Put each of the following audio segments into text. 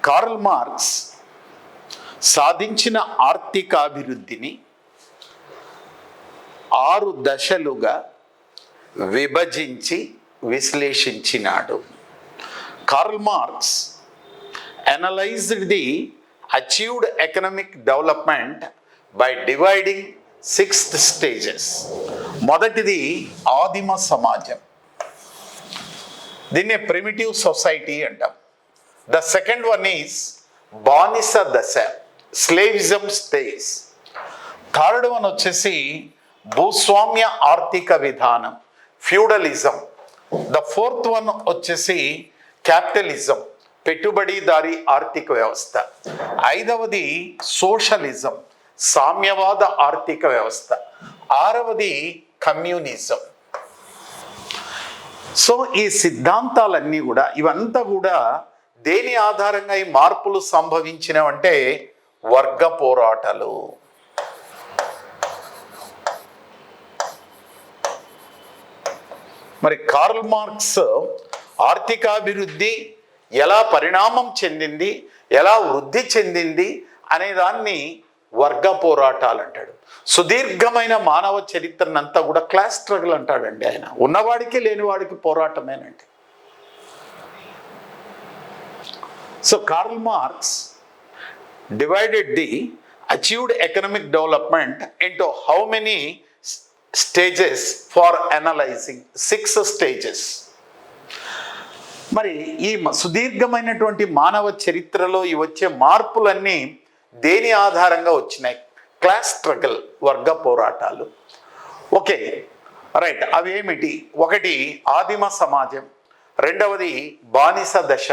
Karl Marx సాధించిన ఆర్థికాభివృద్ధిని 6 దశలుగా విభజించి విశ్లేషించినాడు. Karl Marx analysed the achieved economic development by dividing 6 stages. మొదటిది ఆదిమ సమాజం, దీన్నే ప్రిమిటివ్ సొసైటీ అంటాం. ద సెకండ్ వన్ ఈజ్ బానిస దశ, స్లేవిజం స్టేజ్. థర్డ్ వన్ వచ్చేసి భూస్వామ్య ఆర్థిక విధానం, ఫ్యూడలిజం. ద ఫోర్త్ వన్ వచ్చేసి క్యాపిటలిజం, పెట్టుబడిదారీ ఆర్థిక వ్యవస్థ. ఐదవది సోషలిజం, సామ్యవాద ఆర్థిక వ్యవస్థ. ఆరవది కమ్యూనిజం. సో ఈ సిద్ధాంతాలన్నీ కూడా, ఇవంతా కూడా దేని ఆధారంగా ఈ మార్పులు సంభవించినవంటే వర్గ పోరాటాలు. మరి కార్ల్ మార్క్స్ ఆర్థికాభివృద్ధి ఎలా పరిణామం చెందింది, ఎలా వృద్ధి చెందింది అనే దాన్ని వర్గ పోరాటాలు అంటాడు. సుదీర్ఘమైన మానవ చరిత్రనంతా కూడా క్లాస్ స్ట్రగుల్ అంటాడండి ఆయన. ఉన్నవాడికి లేనివాడికి పోరాటమేనండి. So Karl Marx divided the achieved economic development into how many stages for analysing? 6 stages. మరి ఈ సుదీర్ఘమైనటువంటి మానవ చరిత్రలో ఈ వచ్చే మార్పులన్నీ దేని ఆధారంగా వచ్చినాయి? క్లాస్ స్ట్రగల్, వర్గ పోరాటాలు. Okay, right. అవి ఏమిటి? ఒకటి ఆదిమ సమాజం, రెండవది బానిస దశ,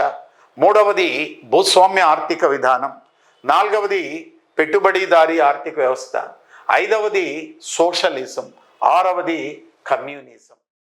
మూడవది భూస్వామ్య ఆర్థిక విధానం, నాలుగవది పెట్టుబడిదారీ ఆర్థిక వ్యవస్థ, ఐదవది సోషలిజం, ఆరవది కమ్యూనిజం.